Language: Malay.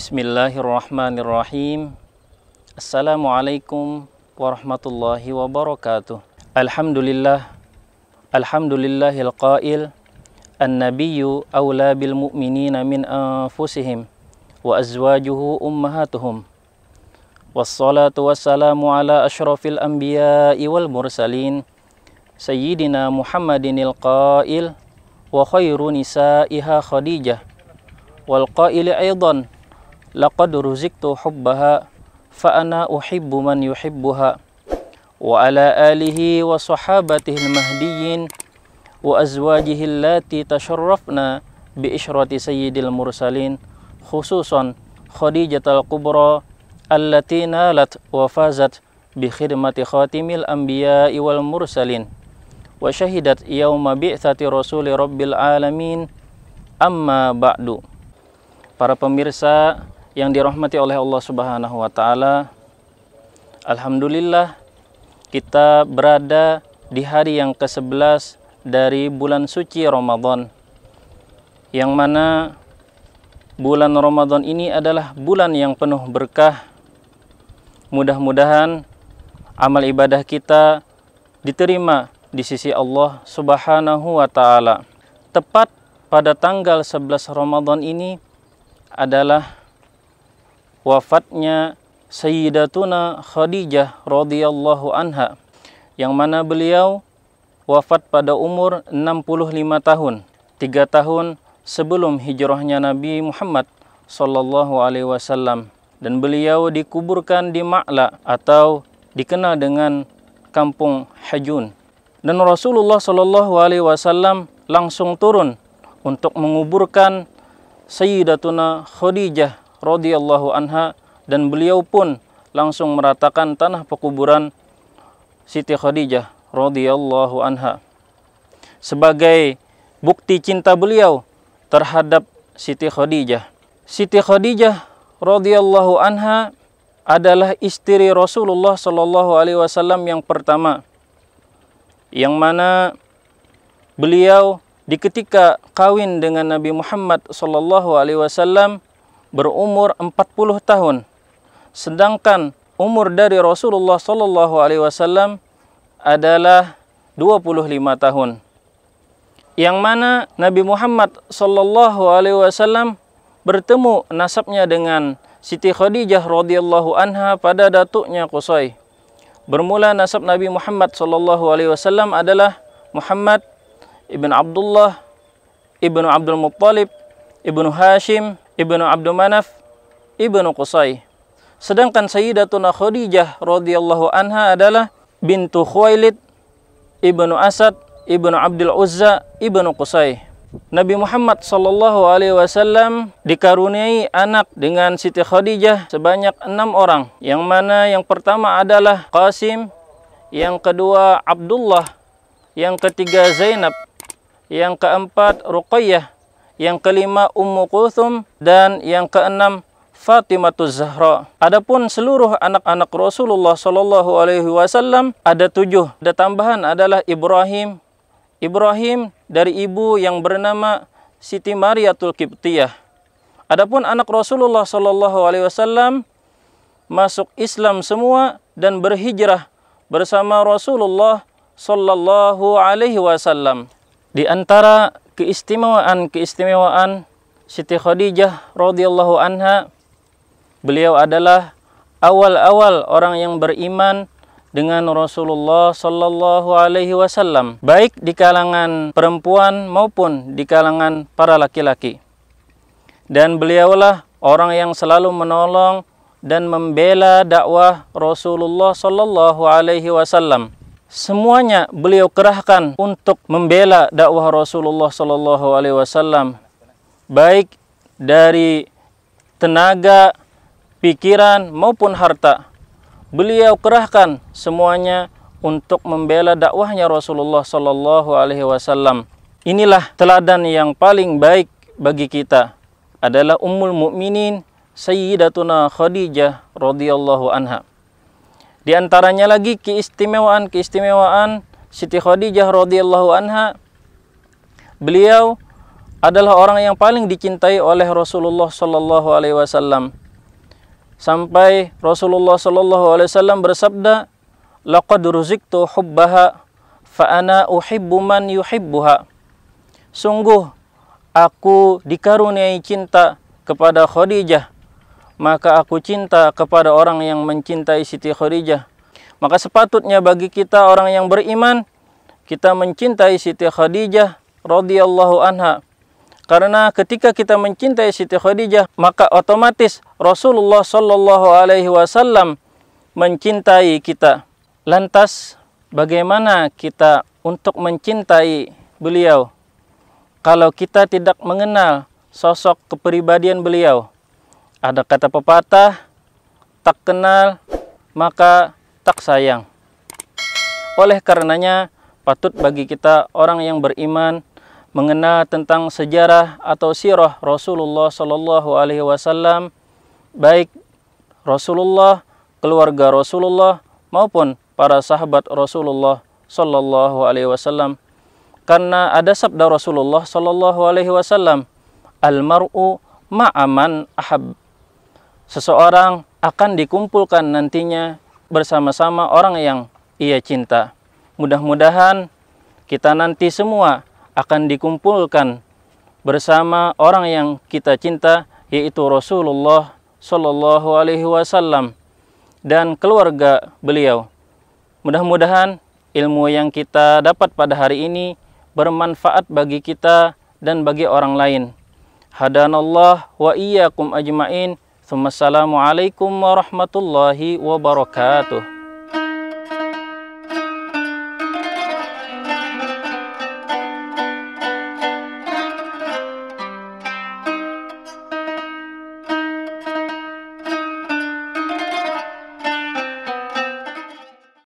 Bismillahirrahmanirrahim. Assalamualaikum warahmatullahi wabarakatuh. Alhamdulillah. Alhamdulillahil qail. An-nabiyyu awla bil mu'minina min anfusihim wa azwajuhu ummahatuhum. Wassalatu wassalamu ala asyrafil anbiya'i wal mursalin Sayyidina Muhammadinil qail wa khairu nisa'iha Khadijah wal qaili aidan laqad ruziktu hubbaha fa ana uhibbu man yuhibbuha wa ala alihi wa sahabatihi al-mahdiyyin wa azwajihi allati tasharrafna bi isyrati sayyidil mursalin khususan Khadijatul Kubra allati nalat wa fazat bi khidmati khatimil anbiya'i wal mursalin wa syahidat yauma bi'tsati rasuli rabbil alamin. Amma ba'du. Para pemirsa yang dirahmati oleh Allah Subhanahu wa taala, alhamdulillah kita berada di hari yang ke-11 dari bulan suci Ramadan, yang mana bulan Ramadan ini adalah bulan yang penuh berkah. Mudah-mudahan amal ibadah kita diterima di sisi Allah Subhanahu wa taala. Tepat pada tanggal 11 Ramadan ini adalah wafatnya Sayyidatuna Khadijah radhiyallahu anha, yang mana beliau wafat pada umur 65 tahun, 3 tahun sebelum hijrahnya Nabi Muhammad sallallahu alaihi wasallam, dan beliau dikuburkan di Ma'la atau dikenal dengan Kampung Hajun. Dan Rasulullah sallallahu alaihi wasallam langsung turun untuk menguburkan Sayyidatuna Khadijah radhiyallahu anha, dan beliau pun langsung meratakan tanah pekuburan Siti Khadijah radhiyallahu anha sebagai bukti cinta beliau terhadap Siti Khadijah. Siti Khadijah radhiyallahu anha adalah istri Rasulullah sallallahu alaihi wasallam yang pertama, yang mana beliau di ketika kawin dengan Nabi Muhammad sallallahu alaihi wasallam berumur 40 tahun, sedangkan umur dari Rasulullah sallallahu alaihi wasallam adalah 25 tahun. Yang mana Nabi Muhammad sallallahu alaihi wasallam bertemu nasabnya dengan Siti Khadijah radhiyallahu anha pada datuknya Qusay. Bermula nasab Nabi Muhammad sallallahu alaihi wasallam adalah Muhammad ibn Abdullah ibnu Abdul Muttalib ibnu Hashim ibnu Abdul Manaf ibnu Qusay. Sedangkan Sayyidatuna Khadijah radhiyallahu anha adalah bintu Khuwailid ibnu Asad ibnu Abdul Uzza ibnu Qusay. Nabi Muhammad sallallahu alaihi wasallam dikaruniai anak dengan Siti Khadijah sebanyak 6 orang, yang mana yang pertama adalah Qasim, yang kedua Abdullah, yang ketiga Zainab, yang keempat Ruqayyah, yang kelima Ummu Kulthum, dan yang keenam Fatimatuz Zahra. Adapun seluruh anak-anak Rasulullah sallallahu alaihi wasallam ada 7. Ada tambahan adalah Ibrahim. Ibrahim dari ibu yang bernama Siti Mariatul Qibtiyah. Adapun anak Rasulullah sallallahu alaihi wasallam masuk Islam semua dan berhijrah bersama Rasulullah sallallahu alaihi wasallam. Di antara keistimewaan Siti Khadijah radhiyallahu anha, beliau adalah awal-awal orang yang beriman dengan Rasulullah sallallahu alaihi wasallam, baik di kalangan perempuan maupun di kalangan para laki-laki. Dan beliaulah orang yang selalu menolong dan membela dakwah Rasulullah sallallahu alaihi wasallam. Semuanya beliau kerahkan untuk membela dakwah Rasulullah sallallahu alaihi wasallam, baik dari tenaga, pikiran maupun harta. Beliau kerahkan semuanya untuk membela dakwahnya Rasulullah sallallahu alaihi wasallam. Inilah teladan yang paling baik bagi kita, adalah Ummul Mukminin Sayyidatuna Khadijah radhiyallahu anha. Di antaranya lagi keistimewaan Siti Khadijah radhiyallahu anha, beliau adalah orang yang paling dicintai oleh Rasulullah sallallahu alaihi wasallam. Sampai Rasulullah sallallahu alaihi wasallam bersabda, "Laqad ruziktu hubbaha fa ana uhibbu man yuhibbuha." Sungguh aku dikaruniai cinta kepada Khadijah, maka aku cinta kepada orang yang mencintai Siti Khadijah. Maka sepatutnya bagi kita orang yang beriman, kita mencintai Siti Khadijah radhiyallahu anha. Karena ketika kita mencintai Siti Khadijah, maka otomatis Rasulullah sallallahu alaihi wasallam mencintai kita. Lantas bagaimana kita untuk mencintai beliau kalau kita tidak mengenal sosok kepribadian beliau? Ada kata pepatah, tak kenal maka tak sayang. Oleh karenanya patut bagi kita orang yang beriman mengenal tentang sejarah atau sirah Rasulullah sallallahu alaihi wasallam, baik Rasulullah, keluarga Rasulullah maupun para sahabat Rasulullah sallallahu alaihi wasallam. Karena ada sabda Rasulullah sallallahu alaihi wasallam, "Al-mar'u ma'a man ahab." Seseorang akan dikumpulkan nantinya bersama-sama orang yang ia cinta. Mudah-mudahan kita nanti semua akan dikumpulkan bersama orang yang kita cinta, yaitu Rasulullah sallallahu alaihi wasallam dan keluarga beliau. Mudah-mudahan ilmu yang kita dapat pada hari ini bermanfaat bagi kita dan bagi orang lain. Hadanallah wa iyyakum ajmain. Assalamualaikum warahmatullahi wabarakatuh.